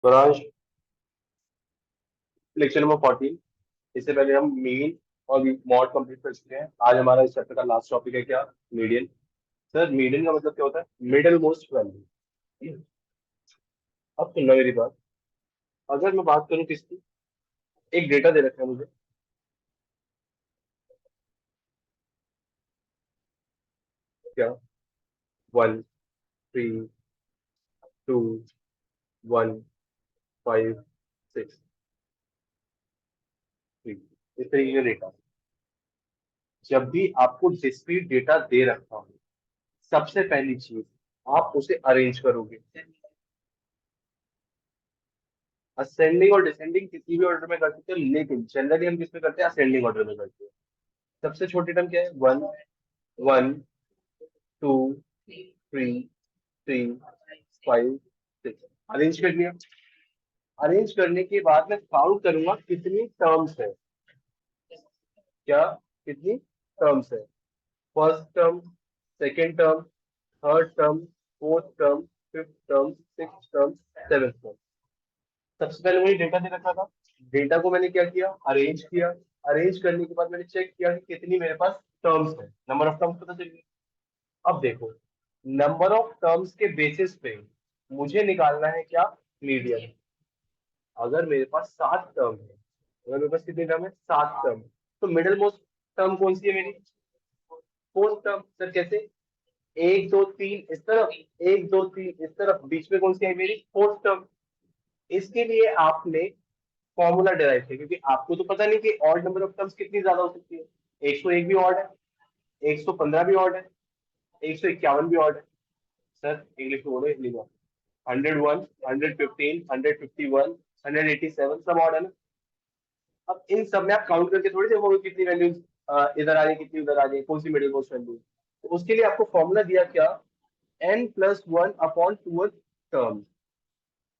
Swaraj, lecture number 14। इससे पहले हम मीन और मॉड कंप्लीट कर चुके हैं। आज हमारा इस चैप्टर का लास्ट टॉपिक है क्या? मीडियन। सर मीडियन का मतलब क्या होता है? Middle most value. अब सुनना मेरी बात। अगर मैं बात करूं किसकी, एक डेटा दे रखा है मुझे, क्या? 1 3 2 1 5 6 3। इस तरीके का डेटा। जब भी आपको डिस्क्रीट डेटा दे रखा हो, सबसे पहली चीज आप उसे अरेंज करोगे। असेंडिंग और डिसेंडिंग किसी भी ऑर्डर में कर सकते हो, लेकिन जनरली हम किस में करते हैं? असेंडिंग ऑर्डर में करते हैं। सबसे छोटी टर्म क्या है? 1 1 2 3 3 5 6। अरेंज कर लिया। अरेंज करने के बाद मैं काउंट करूंगा कितनी टर्म्स है। क्या? कितनी टर्म्स है? First term, second term, third term, fourth term, fifth term, six term, seventh term. सबसे पहले मुझे डेटा दे रखा था। डेटा को मैंने क्या किया? अरेंज किया। अरेंज करने के बाद मैंने चेक किया कि कितनी मेरे पास टर्म्स है। नंबर ऑफ टर्म्स पता चल गया। अब देखो, नंबर ऑफ टर्म्स के बेसिस पे मुझे निकालना है क्या? मीडियन। अगर मेरे पास 7 टर्म है, अगर मेरे पास कितनी टर्म है? 7 टर्म। तो मिडिल मोस्ट टर्म कौन सी है मेरी? Fourth term. सर कैसे? 1 2 3 इस तरफ, 1 2 3 इस तरफ, बीच में कौन सी है मेरी? Fourth term. इसके लिए आपने फॉर्मूला डिराइव किया, क्योंकि आपको तो पता नहीं कि ऑड नंबर ऑफ टर्म्स कितनी ज्यादा हो सकती है। 101 भी ऑड है, 115 भी ऑड है, 151 भी ऑड है। सर इंग्लिश में बोलो, हिंदी में। 101, 115, 151, 187 सब ऑड है ना। अब इन सब में आप काउंट करके थोड़ी देखोगे कितनी वैल्यूज इधर आ रही है, कितनी उधर आ रही है, कौन सी मिडिल मोस्ट वैल्यू। तो उसके लिए आपको फॉर्मूला दिया क्या? n+1 upon tooth term.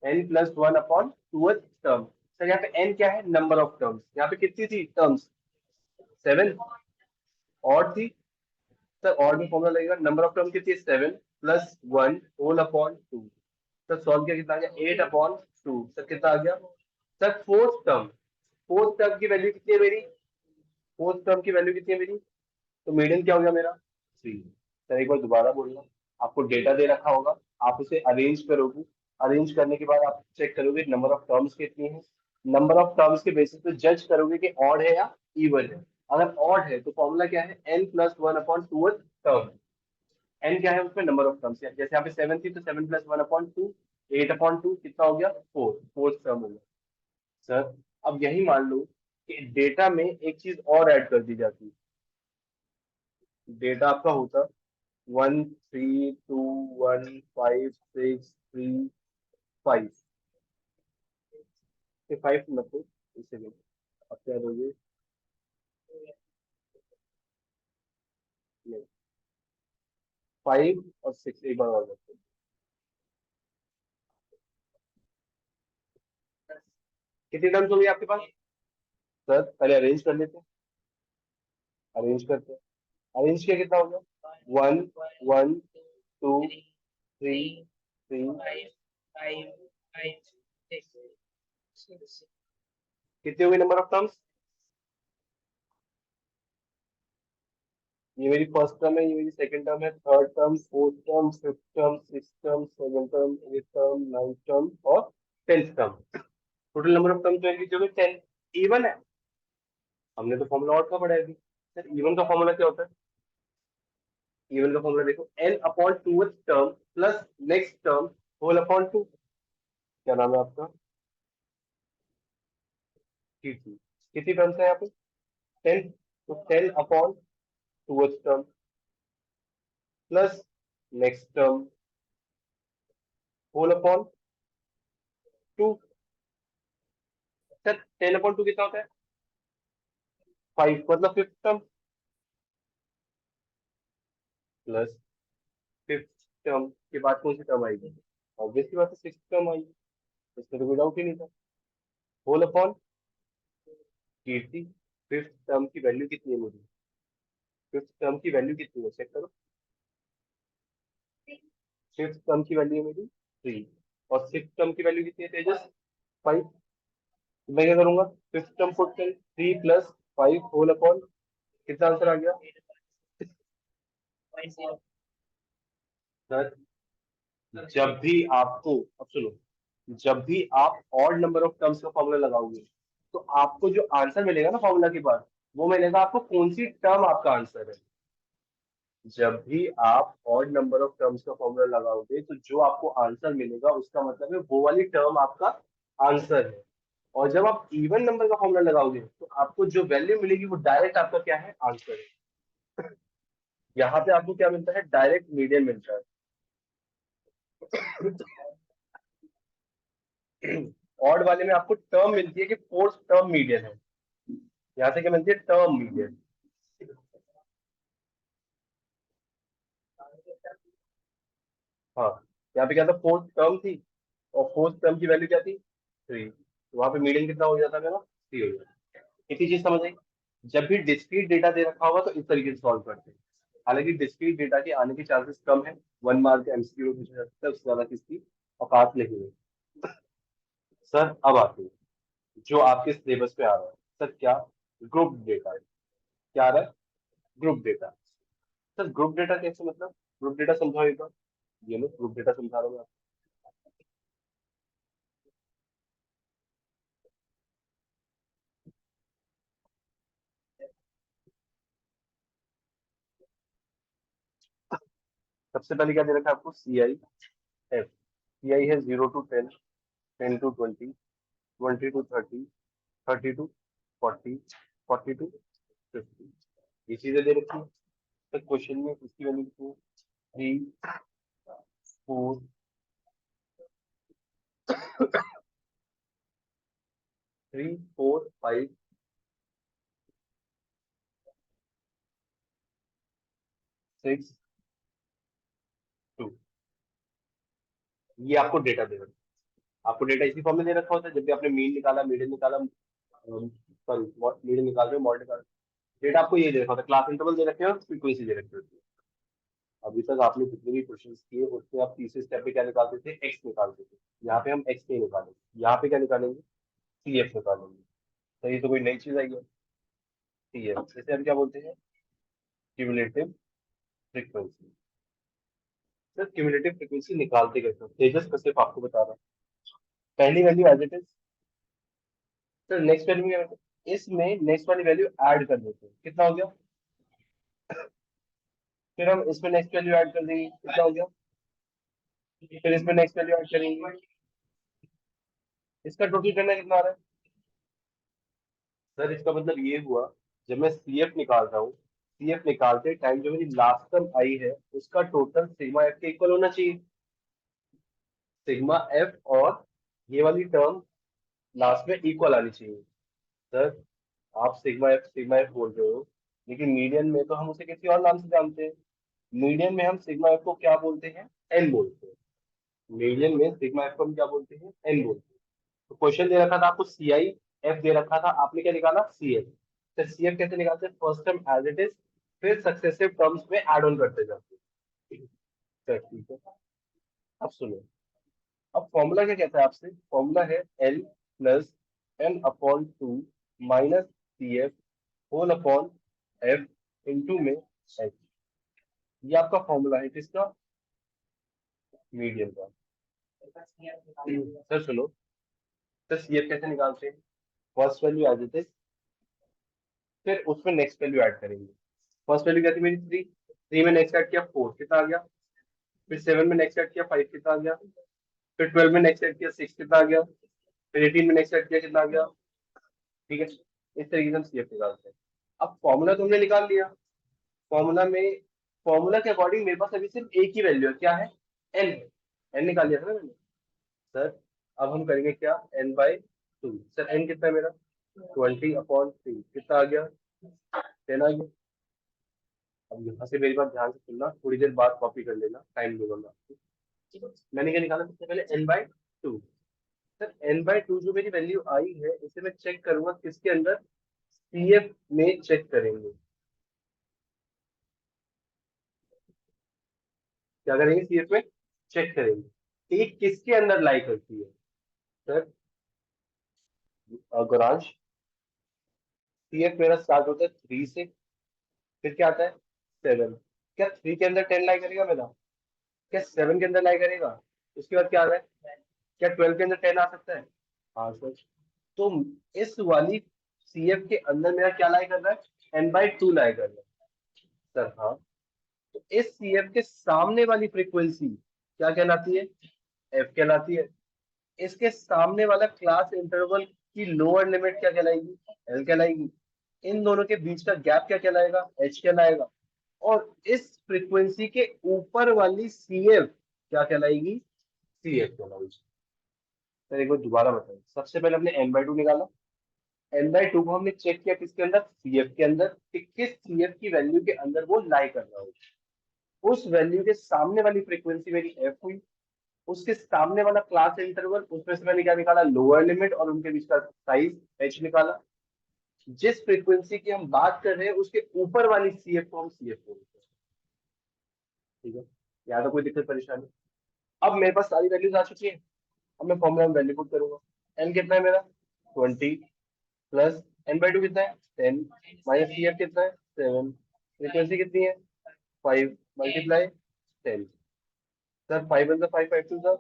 n+1 upon tooth term. Sir यहाँ पे n क्या है? Number of terms. यहाँ पे कितनी थी टर्म्स? 7। और थी। सर और में फॉर्मूला लगेगा, नंबर ऑफ टर्म कितनी है? 7+1 होल अपॉन 2। सर सॉल्व किया कितना आ गया? 8/2। सर कितना आ गया? Sir fourth term. Fourth term की वैल्यू कितनी है मेरी? फोर्थ टर्म की वैल्यू कितनी है मेरी? तो मीडियन क्या हो गया मेरा? 3। सर एक बार दोबारा बोलना। आपको डेटा दे रखा होगा, आप उसे अरेंज करोगे। अरेंज करने के बाद आप चेक करोगे नंबर ऑफ टर्म्स कितनी है। नंबर ऑफ टर्म्स के बेसिस पे जज करोगे कि ऑड है या इवन है। अगर ऑड है तो फॉर्मूला क्या है? n+1 upon tooth term. N क्या है उसमें? Number of terms. जैसे यहाँ पे 7 थी तो 7+1/2, 8/2 कितना हो गया? 4। फोर्थ टर्म हो गया। सर अब यही मान लो कि डेटा में एक चीज और ऐड कर दी जाती। डेटा आपका होता 1 3 2 1 5 6 3 5। 5 मतलब इसे अब क्या दोगे? नहीं, 5 और 6 एक बार और करते हैं। कितनी टर्म्स हो गई आपके पास? सर पहले अरेंज कर लेते हैं। अरेंज करते हैं। अरेंज किया कितना हो गया? 1 1 2 3 3। कितनी हो गई नंबर ऑफ टर्म्स? ये मेरी फर्स्ट टर्म है, ये मेरी सेकंड टर्म है, third term, fourth term, fifth term, six term, seven term, eight term, ninth term और 10th term. Total number of term जो है जो 10। इवन है। हमने तो फॉर्मूला और का पढ़ा है अभी। सर इवन का फॉर्मूला क्या होता है? इवन का फॉर्मूला देखो, n/2 term plus next term whole upon 2। क्या नाम है आपका? कीर्ति। कितनी टर्म्स है यहाँ पे? 10। तो 10/2 term plus next term whole upon 2। Sir 10/2 कितना होता है? 5 मतलब fifth term plus fifth term के बाद कौन सी टर्म आएगी? ऑब्वियसली बात है, सिक्स टर्म आएगी। इसमें तो कोई डाउट ही नहीं था। होल अपॉन कीर्ति। फिफ्थ टर्म की वैल्यू कितनी है मेरी? फिफ्थ टर्म की वैल्यू कितनी है चेक करो। फिफ्थ टर्म की वैल्यू है मेरी 3। और सिक्स टर्म की वैल्यू कितनी है तेजस? 5। मैं क्या करूंगा, फिफ्थ टर्म पुट कर 3 + 5 होल अपॉन, कितना आंसर आ गया सर? जब भी आपको, अब सुनो, जब भी आप ऑड नंबर ऑफ टर्म्स का फॉर्मूला लगाओगे तो आपको जो आंसर मिलेगा ना फॉर्मूला के बाद, वो मिलेगा आपको कौन सी टर्म आपका आंसर है। जब भी आप ऑड नंबर ऑफ टर्म्स का फॉर्मूला लगाओगे तो जो आपको आंसर मिलेगा उसका मतलब है वो वाली टर्म आपका आंसर है। और जब आप इवन नंबर का फॉर्मूला लगाओगे तो आपको जो वैल्यू मिलेगी वो डायरेक्ट आपका क्या है, आंसर है। यहाँ पे आपको क्या मिलता है, डायरेक्ट मीडियन मिलता है। ऑड वाले में आपको टर्म मिलती है कि फोर्थ टर्म मीडियन है, यहाँ से क्या मिलती है, टर्म मीडियन। हाँ, यहाँ पे क्या था, फोर्थ टर्म थी और फोर्थ टर्म की वैल्यू क्या थी, 3, तो वहां पे मीडियन कितना हो जाता है मेरा, 3 हो जाता है। इसी चीज समझ आई। जब भी डिस्क्रीट डेटा दे रखा होगा तो इस तरीके से सॉल्व करते हैं। हालांकि डिस्क्रीट डेटा के आने के चांसेस कम है, 1 मार्क के एमसीक्यू में पूछा जा सकता है, उससे ज्यादा किसकी औकात नहीं है। सर अब आते हैं जो आपके सिलेबस पे आ रहा है। सर क्या, ग्रुप डेटा है, क्या आ रहा है, group data. Sir group data कैसे, मतलब ग्रुप डेटा समझाओ एक बार। ये लो ग्रुप डेटा समझा रहा हूँ मैं आपको। सबसे पहले क्या दे रखा है आपको, CI F। CI है 0 to 10, 10 to 20, 20 to 30, 30 to 40, 40 to 50, ये चीजें दे रखी है। तो क्वेश्चन में इसकी वैल्यू कितनी है, 3 4 5 6 2, ये आपको डेटा दे रखा है। आपको डेटा इसी फॉर्म में दे रखा होता है, जब भी आपने मीन निकाला, मीडियन निकाला, सॉरी मीडियन निकाल रहे हो, मॉड निकाल, डेटा आपको ये दे रखा होता है, क्लास इंटरवल दे रखे हो, फ्रीक्वेंसी दे रखी होती है। अभी तक आपने जितने भी क्वेश्चन किए उसमें आप तीसरे स्टेप पे क्या निकालते थे, एक्स निकालते थे। यहाँ पे हम एक्स नहीं निकालेंगे, यहाँ पे क्या निकालेंगे, CF निकालेंगे। तो ये तो कोई नई चीज आई है, CF जैसे हम क्या बोलते हैं, cumulative frequency. Sir cumulative frequency निकालते कैसे हैं? तेजस का सिर्फ आपको बता रहा हूँ। पहली value as it is, sir next value क्या होता है, इसमें नेक्स्ट वाली वैल्यू ऐड कर देते हैं, कितना हो गया, फिर हम इसमें नेक्स्ट वैल्यू ऐड कर देंगे, कितना हो गया, फिर इसमें नेक्स्ट वैल्यू ऐड करेंगे, इसका टोटल करना कितना आ रहा है। सर इसका मतलब ये हुआ, जब मैं CF निकाल रहा हूँ, CF निकालते टाइम जो मेरी लास्ट टर्म आई है उसका टोटल सिग्मा एफ के इक्वल होना चाहिए। सिग्मा एफ और ये वाली टर्म लास्ट में इक्वल आनी चाहिए। सर आप सिग्मा एफ बोल रहे हो, लेकिन मीडियन में तो हम उसे किसी और नाम से जानते हैं। मीडियन में हम सिग्मा एफ को क्या बोलते हैं, एन बोलते हैं। मीडियन में सिग्मा एफ को हम क्या बोलते हैं, एन बोलते हैं। तो क्वेश्चन दे रखा था आपको CI F दे रखा था, आपने क्या निकाला, CF। तो CF कैसे निकालते हैं, first term as it is, फिर सक्सेसिव टर्म्स में ऐड ऑन करते जाते हैं। तो ठीक है, अब सुनो, अब फॉर्मूला क्या कहता है आपसे, फॉर्मूला है L + N/2 -CF whole upon F into में H। ये आपका फॉर्मूला है किसका, मीडियम का। सर सुनो, तो CF कैसे निकालते हैं, first value as it is, फिर उसमें नेक्स्ट वैल्यू ऐड करेंगे। फर्स्ट वैल्यू क्या थी मेरी, 3, 3 में नेक्स्ट ऐड किया 4, कितना आ गया, फिर 7 में नेक्स्ट ऐड किया 5, कितना आ गया, फिर 12 में नेक्स्ट ऐड किया 6, कितना आ गया, फिर 18 में नेक्स्ट ऐड किया, कितना आ गया। ठीक है, इस तरीके से हम CF निकालते हैं। अब फॉर्मूला तो हमने निकाल लिया, फॉर्मूला में, फॉर्मूला के अकॉर्डिंग मेरे पास अभी सिर्फ एक ही वैल्यू है, क्या है, एन है। एन निकाल लिया था ना मैंने। सर अब हम करेंगे क्या, N/2। सर एन कितना है मेरा, 20/3, कितना आ गया, 10 आ गया। अब यहाँ से मेरी बात ध्यान से सुनना, थोड़ी देर बाद कॉपी कर लेना, टाइम दूंगा मैं आपको। मैंने क्या निकाला सबसे पहले, N/2। सर N/2 जो मेरी वैल्यू आई है इसे मैं चेक करूंगा किसके अंदर, CF में चेक करेंगे। क्या करेंगे, CF में चेक करेंगे, एक किसके अंदर लाई करती है, सर गौरांश, सीएफ मेरा स्टार्ट होता है 3 से, फिर क्या आता है 7। क्या 3 के अंदर 10 लाई करेगा मेरा? क्या 7 के अंदर लाई करेगा? उसके बाद क्या आ रहा है? क्या 12 के अंदर 10 आ सकता है? हाँ सर। तो इस वाली सीएफ के अंदर मेरा क्या लाई कर रहा है? n/2 लाई कर रहा है सर। हाँ, तो इस सीएफ के सामने वाली फ्रीक्वेंसी क्या कहलाती है? एफ कहलाती है। इसके सामने वाला क्लास इंटरवल की लोअर लिमिट क्या कहलाएगी? एल कहलाएगी। इन दोनों के बीच का गैप क्या कहलाएगा? एच कहलाएगा। और इस फ्रीक्वेंसी के ऊपर वाली सीएफ क्या कहलाएगी? सीएफ कहलाएगी। सर एक बार दोबारा बताइए। सबसे पहले हमने n/2 निकाला। n/2 को हमने चेक किया किसके अंदर? सीएफ के अंदर, कि किस सीएफ की वैल्यू के अंदर वो लाई कर रहा हो। उस वैल्यू के सामने वाली फ्रीक्वेंसी मेरी एफ हुई। उसके सामने वाला क्लास इंटरवल, उसमें से मैंने क्या निकाला? लोअर लिमिट, और उनके बीच का साइज एच निकाला। जिस फ्रीक्वेंसी की हम बात कर रहे हैं उसके ऊपर वाली सीएफ को हम सीएफ बोलते हैं। ठीक है, यहाँ तो कोई दिक्कत परेशानी? अब मेरे पास सारी वैल्यूज आ चुकी है। अब मैं फॉर्मूला में वैल्यू पुट करूंगा। एन कितना है मेरा? 20 प्लस n/2 कितना है? 10 माइनस सीएफ कितना है? 7। फ्रीक्वेंसी कितनी है? 5 multiply 10। Sir 5 1 5 5 2 sir.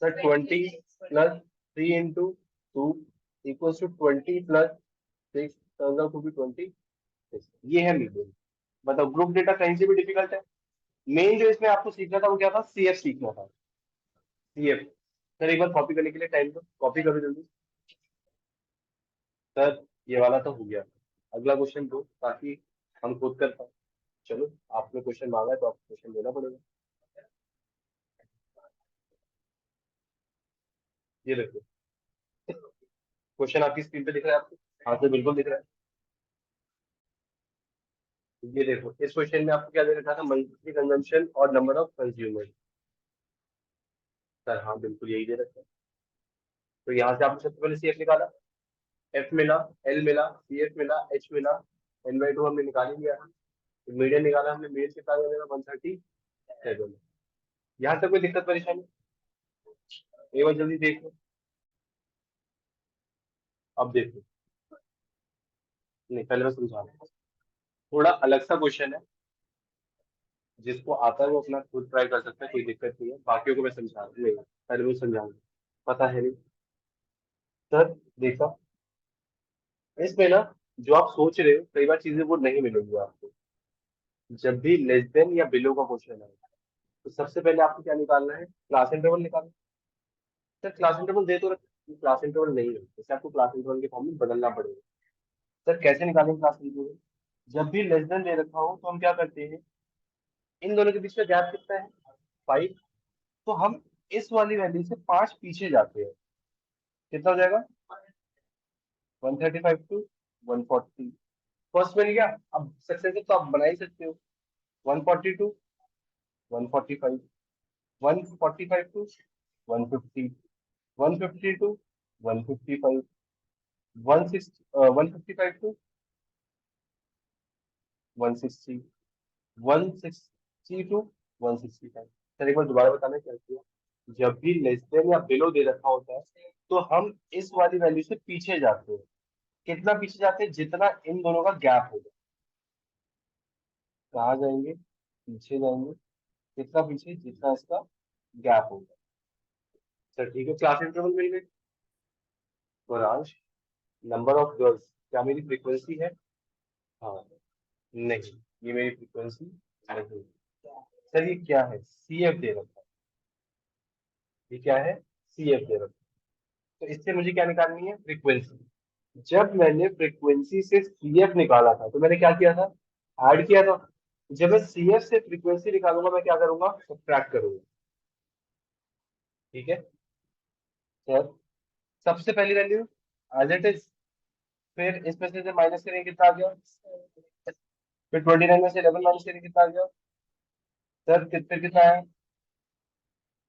Sir 20 plus 3 into 2 equals to 20 plus 6 turns out to be 20। ये है मीडियन। मतलब ग्रुप डेटा कहीं से भी डिफिकल्ट है। मेन जो इसमें आपको सीखना था वो क्या था? सीएफ सीखना था। सीएफ। सर एक बार कॉपी करने के लिए टाइम दो, कॉपी करो जल्दी। सर ये वाला तो हो गया। अगला क्वेश्चन दो ताकि हम खुद कर पाए। चलो, आपने क्वेश्चन मांगा है तो आपको क्वेश्चन देना पड़ेगा। ये देखो, क्वेश्चन आपकी स्क्रीन पे दिख रहा है आपको? हाँ सर बिल्कुल दिख रहा है। ये देखो, इस क्वेश्चन में आपको क्या दे रखा था? मंथली कंजम्पशन और नंबर ऑफ कंज्यूमर। सर हाँ बिल्कुल यही दे रखा है। तो यहाँ से आपने सबसे पहले सीएफ निकाला। एफ मिला, एल मिला, सीएफ मिला, एच मिला, n/2 हमने निकाल ही लिया। मीडियन निकाला हमने। मीडियन कितना आ गया? 137। यहाँ तक कोई दिक्कत परेशानी? एक बार जल्दी देखो। अब देखो, नहीं पहले मैं समझा रहा हूँ। थोड़ा अलग सा क्वेश्चन है। जिसको आता है वो अपना खुद ट्राई कर सकता है, कोई दिक्कत नहीं है। बाकियों को मैं समझा रहा हूँ। नहीं, पहले मैं समझाऊंगा। पता है नहीं सर? देखा, इसमें ना जो आप सोच रहे हो कई बार चीजें वो नहीं मिलेंगी आपको। जब भी लेस देन या बिलो का क्वेश्चन है तो सबसे पहले आपको क्या निकालना है? क्लास इंटरवल निकालना। सर क्लास इंटरवल दे तो रखा, क्लास इंटरवल नहीं है, जैसे आपको क्लास इंटरवल के फॉर्म में बदलना पड़ेगा। सर कैसे निकालेंगे क्लास इंटरवल? जब भी लेस देन दे रखा हो तो हम क्या करते हैं? इन दोनों के बीच का गैप कितना है? 5। तो हम इस वाली वैल्यू से 5 पीछे जाते हैं। कितना हो जाएगा? 135 टू 140। फर्स्ट मिल गया। अब सक्सेसिव तो आप बना ही सकते हो। 140 to 145, 145 to 150, 150 to 155, 155 to 160, 160 to 165। Sir एक बार दोबारा बताना क्या किया? जब भी लेस देन या बिलो दे रखा होता है तो हम इस वाली वैल्यू से पीछे जाते हैं। कितना पीछे जाते हैं? जितना इन दोनों का गैप होगा। कहाँ जाएंगे? पीछे जाएंगे। कितना पीछे? जितना इसका गैप होगा। सर ठीक है, क्लास इंटरवल मिल गई। और नंबर ऑफ गर्ल्स क्या मेरी फ्रीक्वेंसी है? हाँ। नहीं, ये मेरी फ्रीक्वेंसी नहीं। सर ये क्या है? सीएफ दे रखा है। ये क्या है? सीएफ दे रखा है। तो इससे मुझे क्या निकालनी है? फ्रीक्वेंसी। जब मैंने फ्रीक्वेंसी से सीएफ निकाला था तो मैंने क्या किया था? ऐड किया था। जब मैं सीएफ से फ्रीक्वेंसी निकालूंगा मैं क्या करूंगा? सब्ट्रैक्ट करूंगा। ठीक है सर। सबसे पहली वैल्यू एज इट इज। फिर इसमें से माइनस करेंगे, कितना आ गया? फिर 29 में से 11 माइनस करेंगे, कितना आ गया? सर फिर कितना है?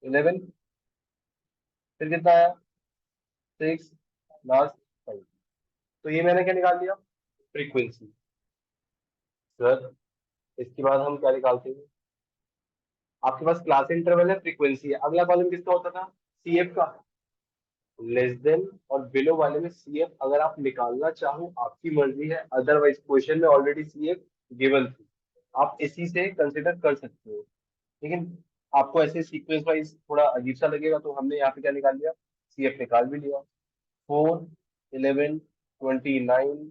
11। फिर कितना है? 6 लास्ट 5। तो ये मैंने क्या निकाल दिया? फ्रीक्वेंसी। सर इसके बाद हम क्या निकालते हैं? आपके पास क्लास इंटरवल है, फ्रीक्वेंसी है, अगला कॉलम किसका होता था? सीएफ का। लेस देन और बिलो वाले में सीएफ अगर आप निकालना चाहो आपकी मर्जी है, अदरवाइज क्वेश्चन में ऑलरेडी सीएफ गिवन थी, आप इसी से कंसिडर कर सकते हो। लेकिन आपको ऐसे सीक्वेंस वाइज थोड़ा अजीब सा लगेगा, तो हमने यहाँ पे क्या निकाल लिया, सीएफ निकाल भी लिया। 4, 11, 29,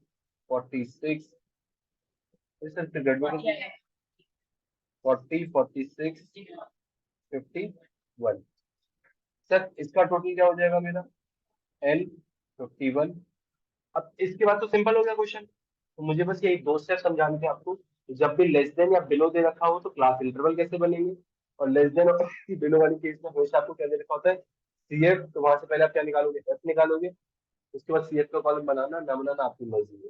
46, इस तरह से गड़बड़ 40, 46, 51। सर इसका टोटल क्या हो जाएगा मेरा, एन 51। अब इसके बाद तो सिंपल हो गया क्वेश्चन, तो मुझे बस ये दो स्टेप समझाने थे आपको। जब भी लेस देन या बिलो दे रखा हो तो क्लास इंटरवल कैसे बनेंगे, और लेस देन और बिलो वाली केस में हमेशा आपको क्या दे रखा होता है, सीएफ, तो वहां से पहले आप क्या निकालोगे, एफ निकालोगे। उसके बाद सीएफ का कॉलम बनाना ना बनाना आपकी मर्जी है।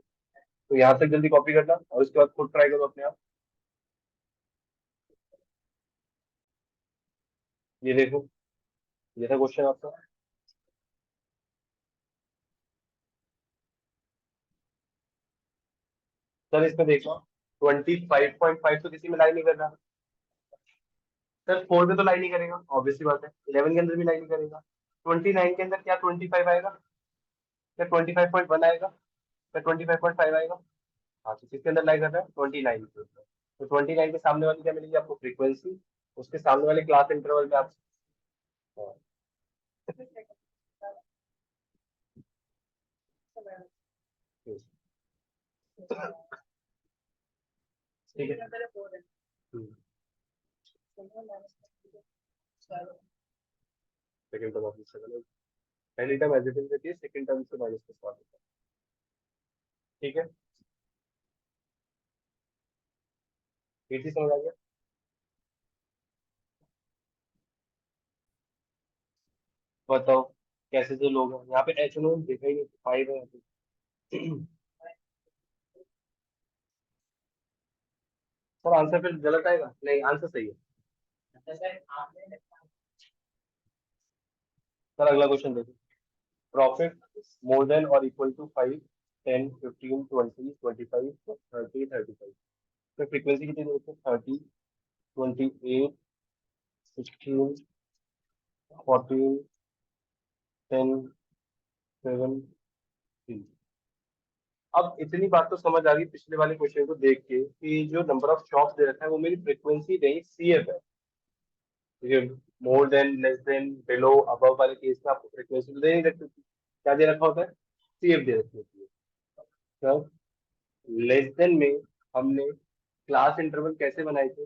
तो यहाँ तक जल्दी कॉपी करना और उसके बाद खुद ट्राई करो अपने आप। ये देखो, ये था क्वेश्चन आपका। सर इसमें देखो 25.5 तो किसी में लाइन नहीं कर रहा। सर 4 में तो लाइन नहीं करेगा, ऑब्वियसली बात है। 11 के अंदर भी लाइन नहीं करेगा। 29 के अंदर क्या 25 आएगा, क्या 25.1 आएगा, क्या 25.5 आएगा। हाँ, तो किसके अंदर लाइन कर रहा है, 29 के अंदर। तो 29 के सामने वाली क्या मिलेगी आपको, फ्रीक्वेंसी। उसके सामने वाले क्लास इंटरवल में आप, हाँ, ठीक है। सेकंड टर्म ऑफ पहली टर्म एज इट इज रहती है, सेकंड टर्म से माइनस के स्टार्ट होता है। ठीक है, ये चीज समझ आ गया। बताओ कैसे जो लोग हैं यहाँ पे, एच नो देखा ही नहीं, 5 है यहाँ पे। सर आंसर फिर गलत आएगा, नहीं आंसर सही है। सर अगला क्वेश्चन देखो, प्रॉफिट मोर देन और इक्वल टू 5, 10, 15, 20, 25, 30, 35। तो फ्रीक्वेंसी कितनी देखो, 30, 28, 16, 14, 10, 7, 3। अब इतनी बात तो समझ आ गई पिछले वाले क्वेश्चन को देख के कि जो नंबर ऑफ शॉप्स दे रखा है वो मेरी फ्रीक्वेंसी नहीं सीएफ है। ठीक है, more than, less than, below, above वाले केस में आपको फ्रीक्वेंसी तो दे नहीं रखती थी, क्या दे रखा होता है, सीएफ दे रखी होती है। सर लेस देन में हमने क्लास इंटरवल कैसे बनाए थे,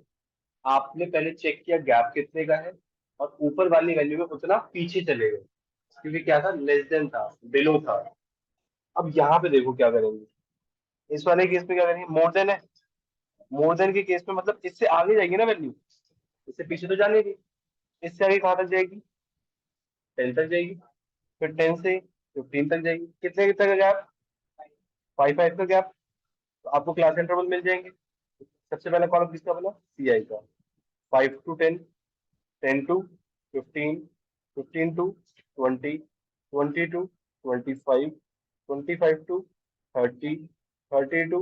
आपने पहले चेक किया गैप कितने का है, और ऊपर वाली वैल्यू में उतना पीछे चले गए, क्योंकि क्या था, लेस देन था, बिलो था। अब यहाँ पे देखो क्या करेंगे, इस वाले केस में क्या करेंगे, मोर देन है, मोर देन के केस में मतलब इससे आगे जाएगी ना वैल्यू, इससे पीछे तो जाने दी। इससे आगे कहाँ तक जाएगी, 10 तक जाएगी। फिर 10 से 15 तक जाएगी, कितने कितने का गैप, 5 5 का गैप। तो आपको क्लास इंटरवल मिल जाएंगे। सबसे पहला कॉलम किसका बना, सीआई का। 5 to 10, 10 to 15, 15 to 20, 20 to 25, 25 to 30, 30 to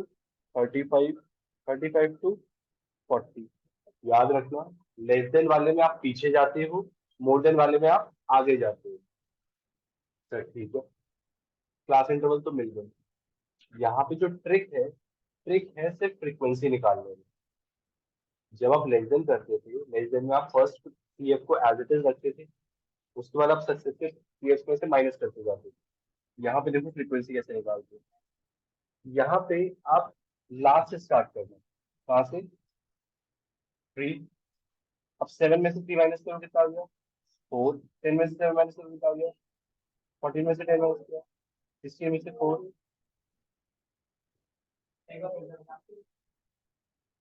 35, 35 to 40। याद रखना, लेस देन वाले में आप पीछे जाते हो, मोर देन वाले में आप आगे जाते हो। सर ठीक है, क्लास इंटरवल तो मिल गए। यहाँ पे जो ट्रिक है सिर्फ फ्रीक्वेंसी निकालने में। जब आप लेस देन करते थे, लेस देन में आप फर्स्ट पीएफ को एज इट इज रखते थे, उसके बाद आप सक्सेसिव पीएफ में से माइनस करते जाते थे। यहाँ पे देखो फ्रीक्वेंसी कैसे निकालते हैं। यहाँ पे आप लास्ट से स्टार्ट करना, कहाँ से, 3। अब 7 में से 3 माइनस करो, कितना आ गया, 4। 10 में से 7 माइनस करो, कितना आ गया, 14 में से 10 माइनस किया, 16 में से 4।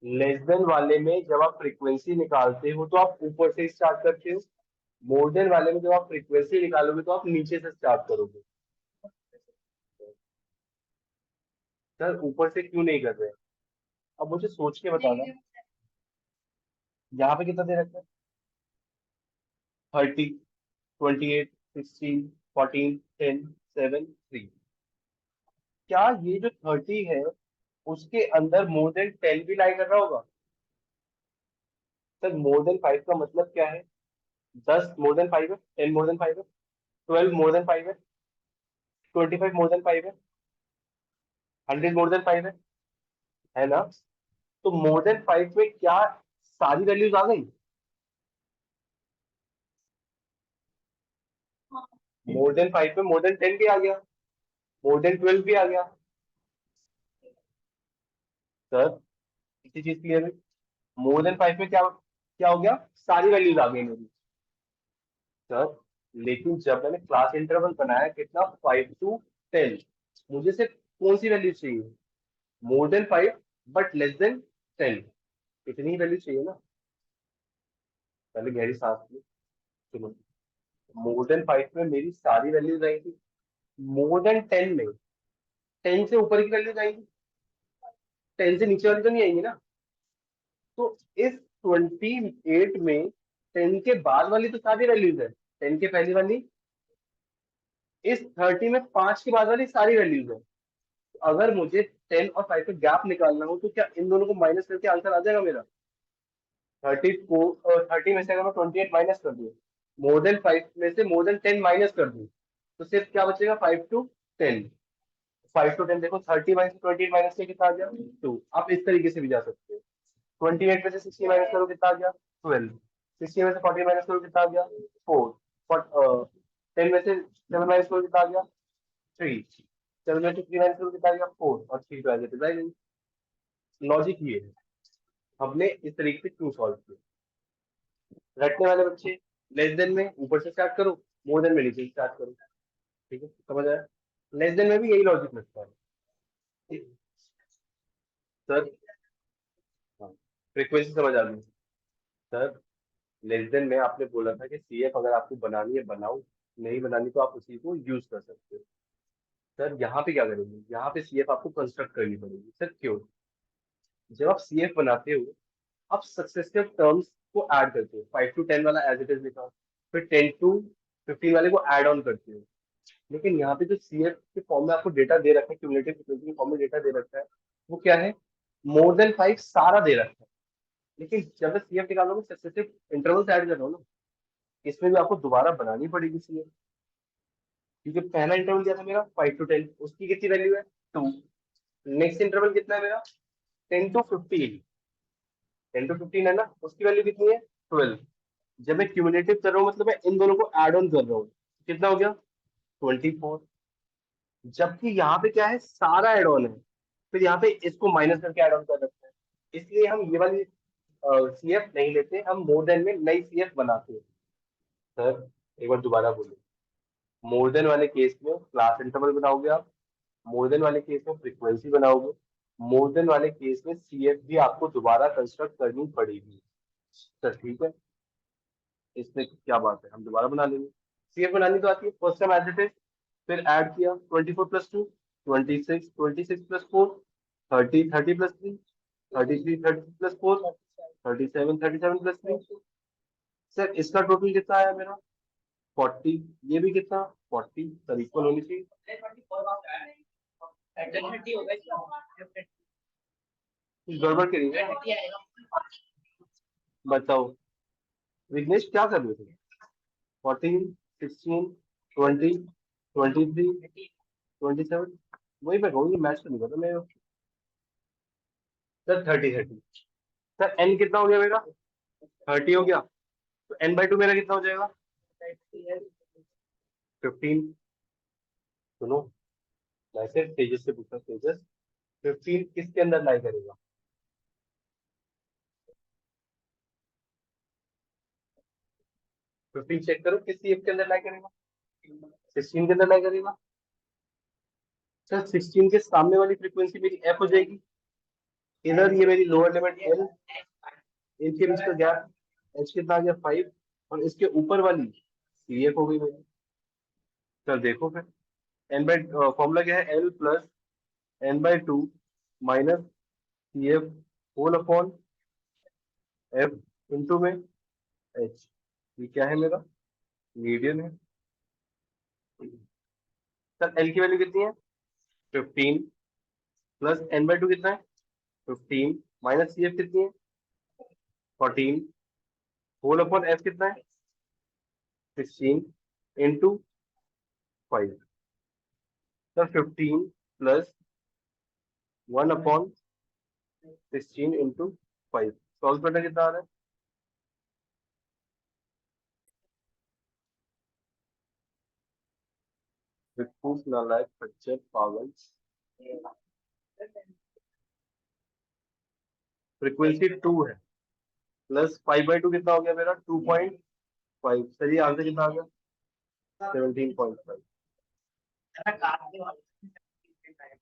लेस देन वाले में जब आप फ्रीक्वेंसी निकालते हो तो आप ऊपर से स्टार्ट करते हो, मोर देन वाले में जब आप फ्रीक्वेंसी निकालोगे तो आप नीचे से स्टार्ट करोगे। सर ऊपर से क्यों नहीं कर रहे हैं, अब मुझे सोच के बताना। यहाँ पे कितना दे रखा है, 30, 28, 16, 14, 10, 7, 3। क्या ये जो 30 है उसके अंदर मोर देन 10 भी लाई कर रहा होगा। सर मोर देन 5 का मतलब क्या है, 10 मोर देन 5 है, 10 मोर देन 5 है, 12 मोर देन 5 है, 25 मोर देन 5 है, 100 मोर देन 5 है ना? तो मोर देन 5 में क्या सारी वैल्यूज आ गई? मोर देन 5 में मोर देन 10 भी आ गया, मोर देन 12 भी आ गया। सर इसी चीज क्लियर है? मोर देन 5 में क्या क्या हो गया? सारी वैल्यूज आ गई मेरी। सर लेकिन जब मैंने क्लास इंटरवल बनाया कितना, 5 to 10, मुझे सिर्फ कौन सी वैल्यू चाहिए? More than 5 but less than 10, इतनी ही वैल्यू चाहिए ना? पहले गहरी सांस ली। सुनो, मोर देन 5 में मेरी सारी वैल्यूज आई थी, मोर देन 10 में 10 से ऊपर की वैल्यूज आएंगी, 10 से नीचे वाली तो नहीं आएंगी ना? तो इस 28 में 10 के बाद वाली तो सारी वैल्यूज है, 10 के पहली वाली। इस 30 में 5 के बाद वाली सारी वैल्यूज है। तो अगर मुझे 10 और 5 का गैप निकालना हो तो क्या इन दोनों को माइनस करके आंसर आ जाएगा मेरा? 30 में से अगर मैं 28 माइनस कर दूं, मोर देन 5 में से मोर देन 10 माइनस कर दूं, तो सिर्फ क्या बचेगा? 5 to 10। 5 to 10 देखो, 30 माइनस 28 माइनस से कितना आ गया? 2। आप इस तरीके से भी जा सकते हो। 28 में से 60 माइनस करो कितना आ गया? 12। 60 में से 40 माइनस करो कितना आ गया? 4। 10 में से 7 माइनस करो कितना आ गया? 3। 7 में से 3 माइनस करो कितना आ गया? 4। और 3 तो एज इट इज। लॉजिक ये है, हमने इस तरीके से क्यों सॉल्व किया। रटने वाले बच्चे लेस देन में ऊपर से स्टार्ट करो, मोर देन में नीचे स्टार्ट करो। ठीक है, समझ आया? लेस देन में भी यही लॉजिक लगता है। ठीक है? सर हाँ, फ्रीक्वेंसी समझ आ गई। सर लेस देन में आपने बोला था कि सीएफ अगर आपको बनानी है बनाओ, नहीं बनानी तो आप उसी को यूज कर सकते हो। सर यहाँ पे क्या करेंगे, यहाँ पे सीएफ आपको कंस्ट्रक्ट करनी पड़ेगी। सर क्यों? जब आप सीएफ बनाते हो, आप सक्सेसिव टर्म्स को ऐड करते हो। 5 to 10 वाला एज इट इज लिखा, फिर 10 to 15 वाले को ऐड ऑन करते हो। लेकिन यहाँ पे जो सीएफ के फॉर्म में आपको डेटा दे रखा है, क्यूमुलेटिव फ्रीक्वेंसी के फॉर्म में डेटा दे रखा है, वो क्या है? मोर देन 5 सारा दे रखा है। लेकिन जब मैं सीएफ निकालूंगा, सक्सेसिव इंटरवल ऐड कर रहा हूँ ना, इसमें भी आपको दोबारा बनानी पड़ेगी सीएफ। क्योंकि पहला इंटरवल क्या था मेरा? 5 to 10, उसकी कितनी वैल्यू है? 2। नेक्स्ट इंटरवल कितना है मेरा? 10 to 15। 10 to 15 है ना, उसकी वैल्यू कितनी है? 12। जब मैं क्यूमुलेटिव कर रहा हूँ मतलब मैं इन दोनों को ऐड ऑन कर रहा हूँ, कितना हो गया? 24। जबकि यहाँ पे क्या है? सारा एड ऑन है, फिर यहाँ पे इसको माइनस करके ऐड ऑन कर रखते हैं। इसलिए हम ये वाली सीएफ नहीं लेते, हम मोर देन में नई सीएफ बनाते हैं। सर एक बार दोबारा बोलो, मोर देन वाले केस में क्लास इंटरवल बनाओगे आप, मोर देन वाले केस में फ्रीक्वेंसी बनाओगे, मोर देन वाले केस में सीएफ भी आपको दोबारा कंस्ट्रक्ट करनी पड़ेगी। सर ठीक है, इसमें क्या बात है, हम दोबारा बना लेंगे। सीएफ बनानी तो आती है, first time as it is, फिर ऐड किया 24 + 2, 26, 26 + 4, 30, 30 + 3, 33, 33 + 4, 37, 37 + 3। सर इसका टोटल कितना आया मेरा? 40। ये भी कितना? 40। सर इक्वल होनी चाहिए। कुछ गड़बड़ करी है? बताओ विघ्नेश क्या कर रहे थे? 14, 16, 20, 23, 27। वही मैं कहूँगी, मैच तो नहीं पता मेरे को। सर 30, 30। सर एन कितना हो गया मेरा? 30 हो गया, तो n/2 मेरा कितना हो जाएगा? 15। सुनो, मैं सिर्फ तेजस से पूछा, तेजस 15 किसके अंदर लाई करेगा? 15 चेक करो किस सीएफ के अंदर लाई करेगा? 16 के अंदर लाई करेगा। सर 16 के सामने वाली फ्रीक्वेंसी मेरी एफ हो जाएगी, इधर ये मेरी लोअर लिमिट एल, इनके बीच का गैप एच कितना आ गया? 5। और इसके ऊपर वाली सीएफ हो गई मेरी। सर देखो फिर, एन बाई फॉर्मूला क्या है? L plus n/2 minus C F whole upon F into में एच। ये क्या है मेरा? मीडियन है। सर एल की वैल्यू कितनी है? 15 प्लस n/2 कितना है? 15 माइनस सी एफ कितनी है? 14 होल अपॉन एफ कितना है? 16 into 5 sir 15 plus 1/16 into 5 solve करना कितना आ रहा है? बेवकूफ, नालायक, खच्चर, पागल। फ्रीक्वेंसी 2 है प्लस 5/2 कितना हो गया मेरा? 2.5। सर ये आंसर कितना आ गया? 17.5।